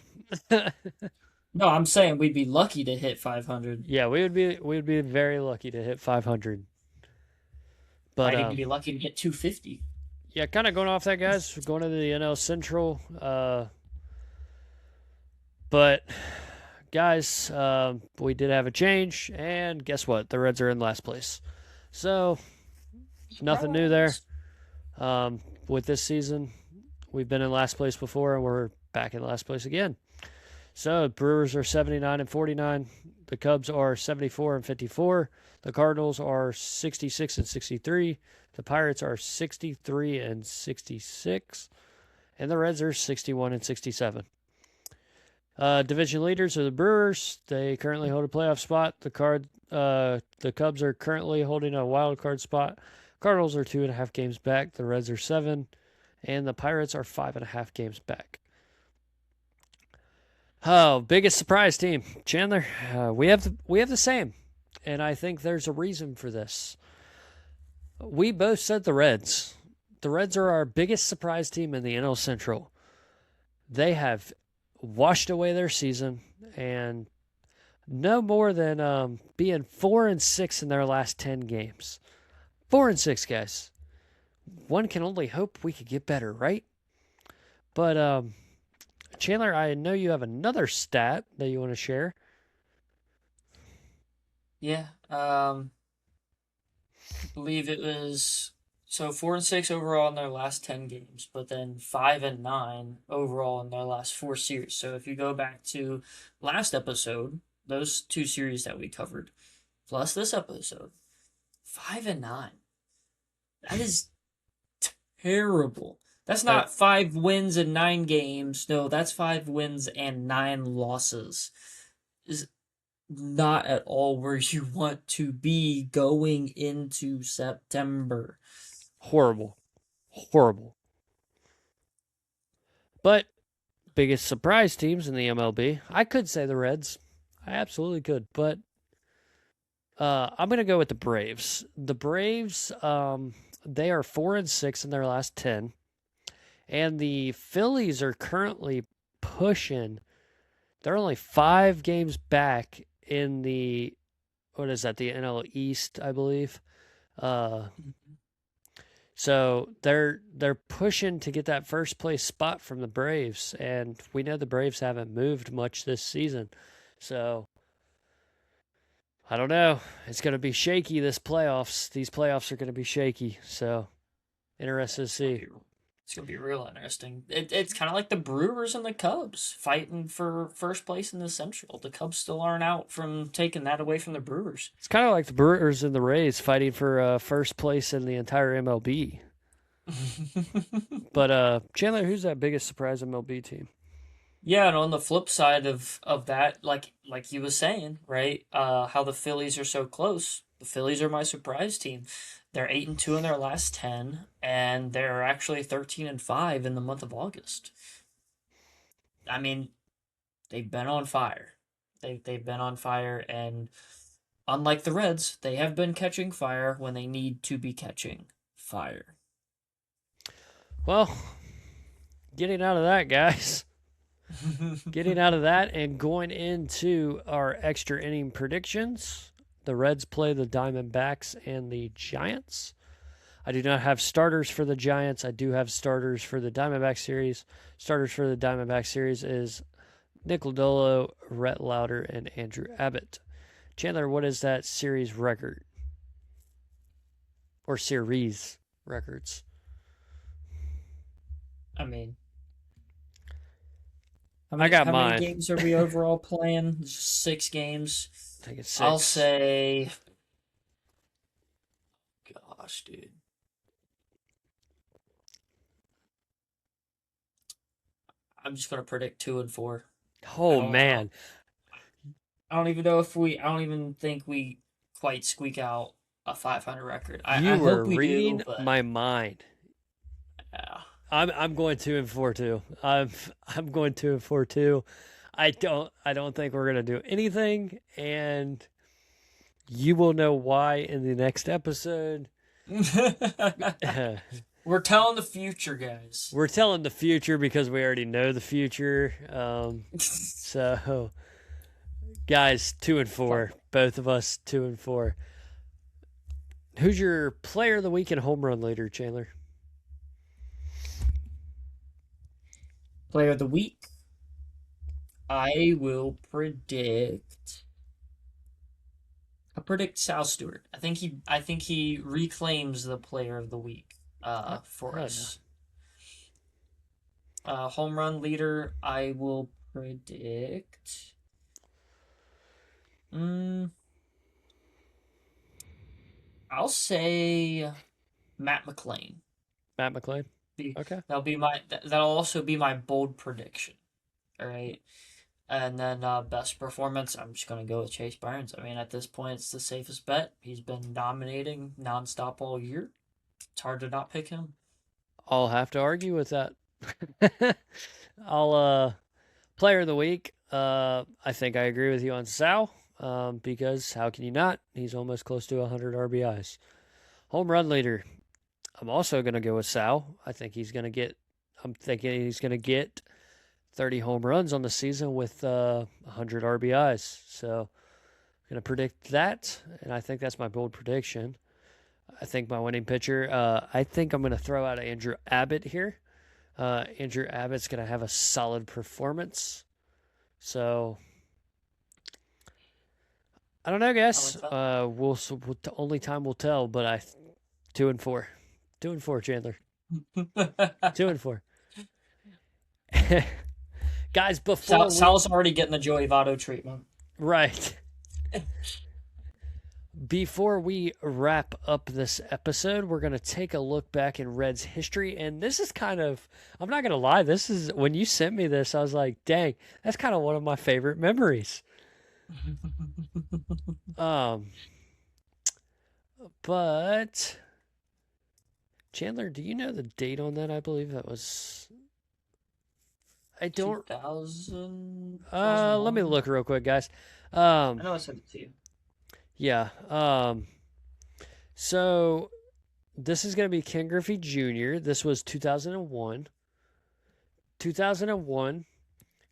No, I'm saying we'd be lucky to hit 500. Yeah, we would be very lucky to hit 500. But Might even be lucky to hit 250. Yeah, kind of going off that, guys. We're going to the NL Central. But guys, we did have a change, and guess what? The Reds are in last place. So nothing new there. With this season, we've been in last place before, and we're back in last place again. So Brewers are 79 and 49. The Cubs are 74 and 54. The Cardinals are 66 and 63. The Pirates are 63 and 66. And the Reds are 61 and 67. Division leaders are the Brewers. They currently hold a playoff spot. The Cubs are currently holding a wild card spot. Cardinals are 2.5 games back. The Reds are 7. And the Pirates are 5.5 games back. Oh, biggest surprise team, Chandler. We have the same, and I think there's a reason for this. We both said the Reds. The Reds are our biggest surprise team in the NL Central. They have washed away their season, and no more than being 4-6 in their last 10 games. 4-6, guys. One can only hope we could get better, right? But Chandler, I know you have another stat that you want to share. Yeah, I believe it was 4-6 overall in their last 10 games, but then 5-9 overall in their last 4 series. So if you go back to last episode, those 2 series that we covered, plus this episode, 5-9. That is terrible. That's not 5 wins and 9 games. No, that's 5 wins and 9 losses. Is not at all where you want to be going into September. Horrible. But biggest surprise teams in the MLB, I could say the Reds. I absolutely could, but I'm going to go with the Braves. The Braves, they are 4-6 in their last 10. And the Phillies are currently pushing. They're only 5 games back in the, what is that, the NL East, I believe. So they're pushing to get that first place spot from the Braves, and we know the Braves haven't moved much this season. So I don't know. It's going to be shaky this playoffs. These playoffs are going to be shaky. So interested to see. It's going to be real interesting. It's kind of like the Brewers and the Cubs fighting for first place in the Central. The Cubs still aren't out from taking that away from the Brewers. It's kind of like the Brewers and the Rays fighting for first place in the entire MLB. But Chandler, who's that biggest surprise MLB team? Yeah, and on the flip side of that, like you was saying, right? How the Phillies are so close. The Phillies are my surprise team. They're 8-2 in their last 10, and they're actually 13-5 in the month of August. I mean, they've been on fire. They've been on fire, and unlike the Reds, they have been catching fire when they need to be catching fire. Well, getting out of that, guys. Getting out of that and going into our extra inning predictions. The Reds play the Diamondbacks and the Giants. I do not have starters for the Giants. I do have starters for the Diamondback series. Starters for the Diamondback series is Nick Lodolo, Rhett Lauder, and Andrew Abbott. Chandler, what is that series record? Or series records? I mean, I got How many mine. games are we overall playing? Just 6 games. I think it's I'll 6. say, gosh, dude. I'm just gonna predict 2-4. I Oh don't know. man, I don't even know if we. I don't even think we quite squeak out a 500 record. you I were hope we do, reading but my mind. yeah. I'm going 2-4 too. I'm going 2-4 too. I don't think we're gonna do anything, and you will know why in the next episode. We're telling the future, guys. We're telling the future because we already know the future. So, guys, 2-4, both of us 2-4. Who's your player of the week and home run leader, Chandler? Player of the week. I will predict. I predict Sal Stewart. I think he reclaims the player of the week I for don't know. us. Home run leader, I will predict. Mm, I'll say Matt McLean. Matt McLean. Be Okay. that'll also be my bold prediction. All right. And then best performance, I'm just gonna go with Chase Burns. I mean, at this point, it's the safest bet. He's been dominating nonstop all year. It's hard to not pick him. I'll have to argue with that. I'll player of the week. I think I agree with you on Sal. Because how can you not? He's almost close to 100 RBIs. Home run leader. I'm also going to go with Sal. I'm thinking he's going to get 30 home runs on the season with 100 RBIs. So I'm going to predict that, and I think that's my bold prediction. I think my winning pitcher, I think I'm going to throw out Andrew Abbott here. Andrew Abbott's going to have a solid performance. So I don't know, I like guys. that. Only time will tell. But 2-4, 2-4, Chandler, 2-4. Guys, Sal's already getting the Joey Votto treatment. right before we wrap up this episode, we're gonna take a look back in Reds history, and this is kind of, I'm not gonna lie, this is when you sent me this, I was like, dang, that's kind of one of my favorite memories. Um, but Chandler, do you know the date on that? I believe that was. I don't. 2000, Let me 2001. look real quick, guys. I know I sent it to you. Yeah. So this is gonna be Ken Griffey Jr. This was 2001. 2001.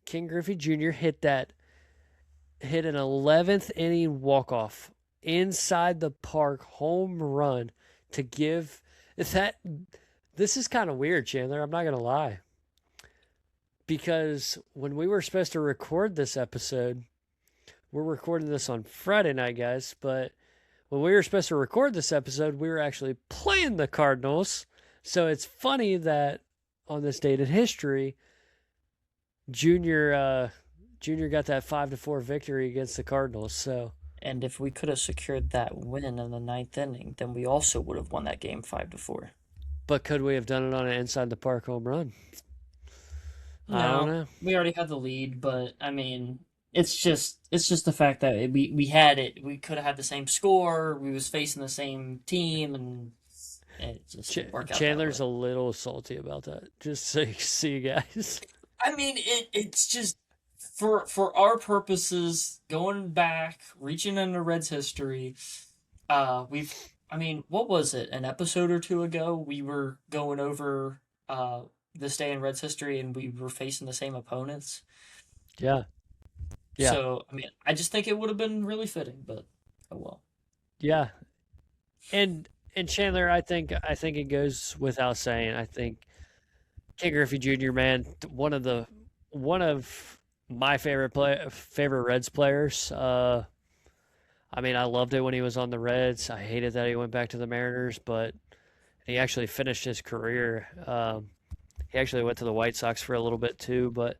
Ken Griffey Jr. hit an 11th inning walk off inside the park home run to give that. This is kind of weird, Chandler. I'm not gonna lie, because when we were supposed to record this episode, we're recording this on Friday night, guys, but when we were supposed to record this episode, we were actually playing the Cardinals. So it's funny that on this date in history, Junior got that 5-4 victory against the Cardinals. So, And if we could have secured that win in the ninth inning, then we also would have won that game 5-4. but could we have done it on an inside the park home run? I don't No, know. we already had the lead, but I mean, it's just the fact that we had it. We could have had the same score. We was facing the same team, and it just didn't work out that Chandler's way. a little salty about that. Just so you see, you guys. I mean, it's just for our purposes, going back, reaching into Reds history. We've I mean, what was it? An episode or two ago, we were going over this day in Reds history, and we were facing the same opponents. Yeah, yeah, So, I mean, I just think it would have been really fitting, but oh well. yeah. And Chandler, I think it goes without saying. I think Ken Griffey Jr. Man, one of my favorite Reds players. I mean, I loved it when he was on the Reds. I hated that he went back to the Mariners, but he actually finished his career. He actually went to the White Sox for a little bit too, but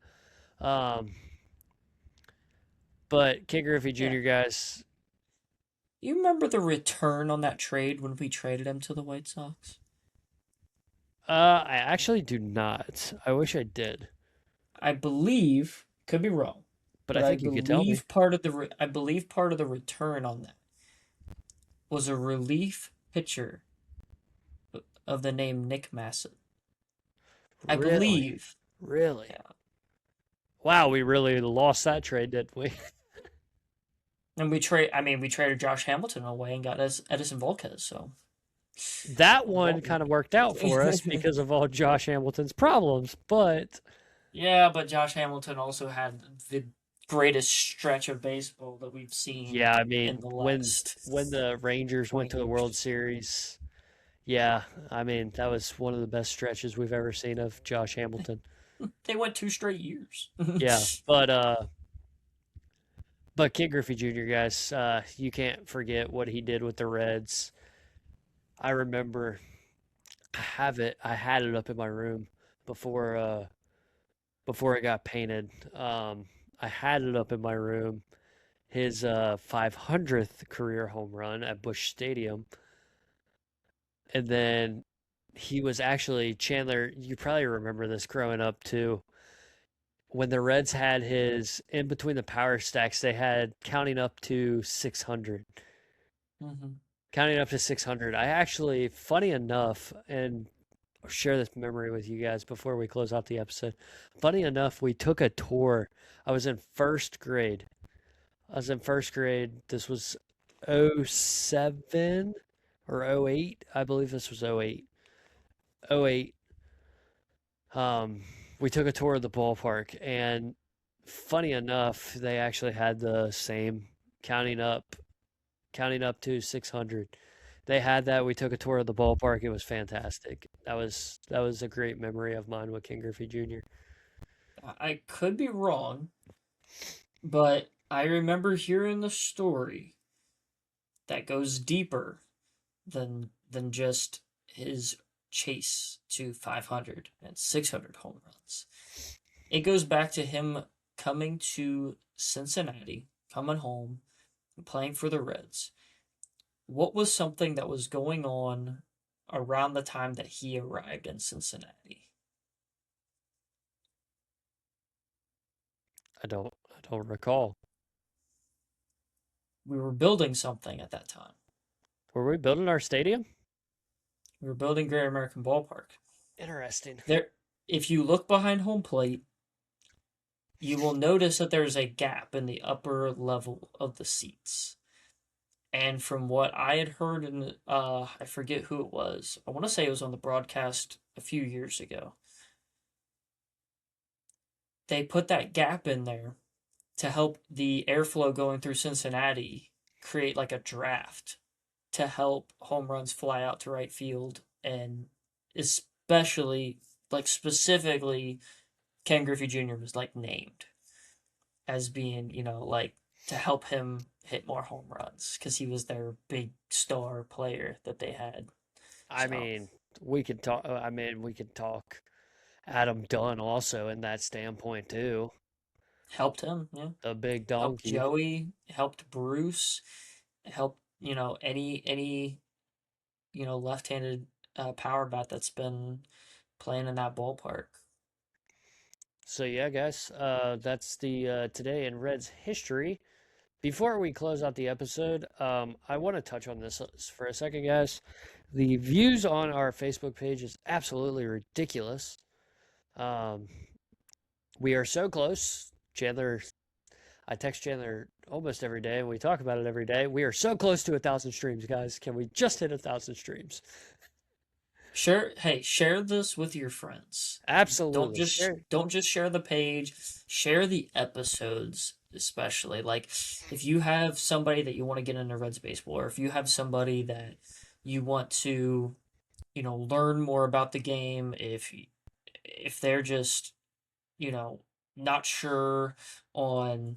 Um, but Ken Griffey Yeah. Jr. guys, You remember the return on that trade when we traded him to the White Sox? I actually do not. I wish I did, I believe, could be wrong, but I but I think you could tell me. believe part of I believe part of the return on that was a relief pitcher of the name Nick Masset. I Really? believe. Really? Yeah. Wow, we really lost that trade, didn't we? And we traded Josh Hamilton away and got us Edison Volquez, so That one what kind of worked out for us because of all Josh Hamilton's problems, but Yeah, but Josh Hamilton also had the greatest stretch of baseball that we've seen yeah, I in mean, the when last the Rangers went 20 to the World years. Series, yeah, I mean, that was one of the best stretches we've ever seen of Josh Hamilton. They went 2 straight years. Yeah, but Ken Griffey Jr., guys, you can't forget what he did with the Reds. I remember I had it up in my room before before it got painted. I had it up in my room. His 500th career home run at Busch Stadium, and then he was actually Chandler. You probably remember this growing up too. When the Reds had his in between the power stacks, they had counting up to 600. Hmm. Counting up to 600. I actually, funny enough, and I'll share this memory with you guys before we close out the episode. Funny enough, we took a tour. I was in first grade. I was in first grade. This was '07 or '08. I believe this was '08. '08. Um, we took a tour of the ballpark, and funny enough, they actually had the same counting up, counting up to 600. They had that. We took a tour of the ballpark. It was fantastic. That was a great memory of mine with King Griffey Jr. I could be wrong, but I remember hearing the story that goes deeper than just his chase to 500 and 600 home runs. It goes back to him coming to Cincinnati, coming home, and playing for the Reds. What was something that was going on around the time that he arrived in Cincinnati? I don't recall. We were building something at that time. Were we building our stadium? We were building Great American Ballpark. Interesting. There, if you look behind home plate, you will notice that there's a gap in the upper level of the seats. And from what I had heard in I forget who it was. I want to say it was on the broadcast a few years ago. They put that gap in there to help the airflow going through Cincinnati create like a draft to help home runs fly out to right field, and especially like specifically Ken Griffey Jr. was like named as being, like to help him hit more home runs because he was their big star player that they had. I So mean, we could talk. I mean, we could talk Adam Dunn also in that standpoint too. helped him, yeah. The big Helped donkey. Joey, helped Bruce, helped, any, left-handed power bat that's been playing in that ballpark. So yeah, guys, that's the today in Reds history. Before we close out the episode, I want to touch on this for a second, guys. The views on our Facebook page is absolutely ridiculous. Um, we are so close. Chandler, I text Chandler almost every day, and we talk about it every day. We are so close to 1,000 streams, guys. Can we just hit 1,000 streams? Share this with your friends. Don't Absolutely. just Share. don't just share the page, share the episodes especially. Like if you have somebody that you want to get into Reds baseball, or if you have somebody that you want to, learn more about the game, if they're just, you know, not sure on,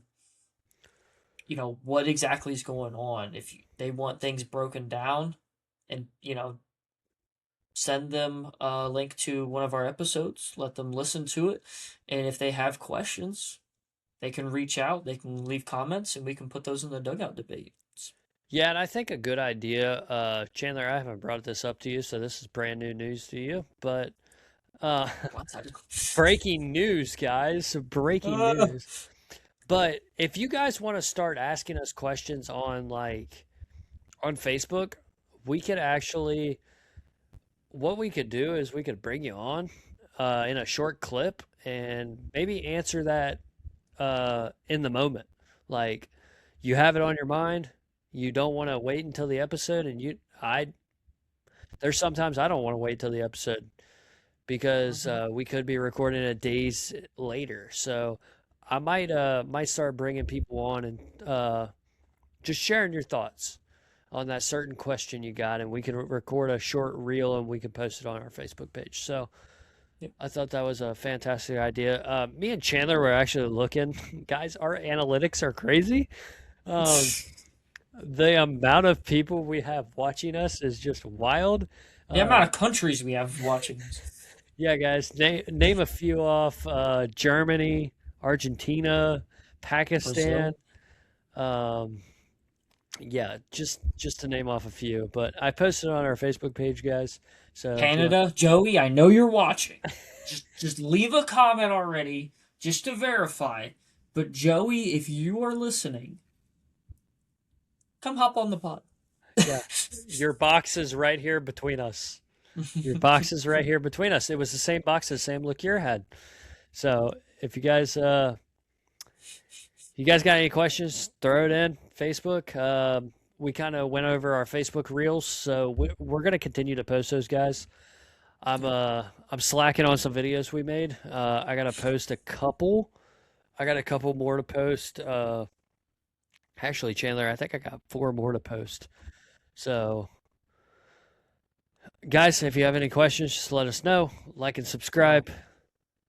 what exactly is going on, if they want things broken down and, send them a link to one of our episodes, let them listen to it, and if they have questions, they can reach out, they can leave comments, and we can put those in the dugout debate. Yeah, and I think a good idea, Chandler, I haven't brought this up to you, so this is brand new news to you, but uh, Once I breaking news, guys, breaking news. But if you guys want to start asking us questions on on Facebook, we could actually, what we could do is we could bring you on in a short clip and maybe answer that in the moment. Like you have it on your mind, you don't want to wait until the episode, and there's sometimes I don't want to wait till the episode because Mhm. we could be recording it days later. So I might start bringing people on and just sharing your thoughts on that certain question you got, and we can record a short reel and we can post it on our Facebook page. So Yep. I thought that was a fantastic idea. Me and Chandler were actually looking, guys. Our analytics are crazy. Um, the amount of people we have watching us is just wild. The amount Um, of countries we have watching us. yeah, guys, name a few off: Germany, Argentina, Pakistan. Brazil, Um, yeah, just to name off a few. But I posted on our Facebook page, guys. So if you want, Canada, Joey, I know you're watching. Just leave a comment already, just to verify. But Joey, if you are listening, come hop on the pod. yeah, your box is right here between us. Your box is right here between us. It was the same box as Sam Lacure had. So if you guys got any questions, throw it in Facebook. We kind of went over our Facebook reels, so we're gonna continue to post those, guys. I'm slacking on some videos we made. I gotta post a couple. I got a couple more to post. Actually, Chandler, I think I got four more to post. So, guys, if you have any questions, just let us know. Like and subscribe.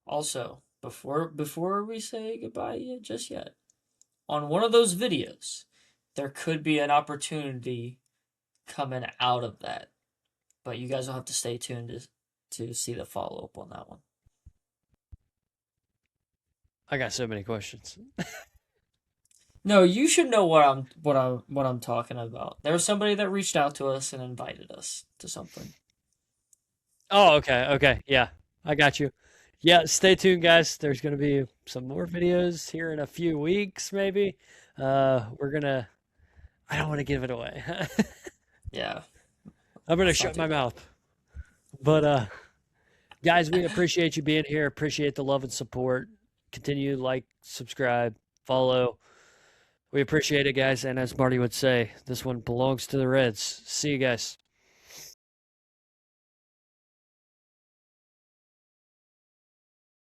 Also, before we say goodbye just yet, on one of those videos, there could be an opportunity coming out of that. But you guys will have to stay tuned to see the follow up on that one. I got so many questions. No, you should know what I'm talking about. There was somebody that reached out to us and invited us to something. Oh, okay, okay, yeah, I got you. Yeah, stay tuned, guys. There's gonna be some more videos here in a few weeks, maybe. We're gonna. I don't want to give it away. Yeah, I'm gonna let's not shut do my that. mouth. But guys, we appreciate you being here. Appreciate the love and support. Continue to like, subscribe, follow. We appreciate it, guys. And as Marty would say, this one belongs to the Reds. See you guys.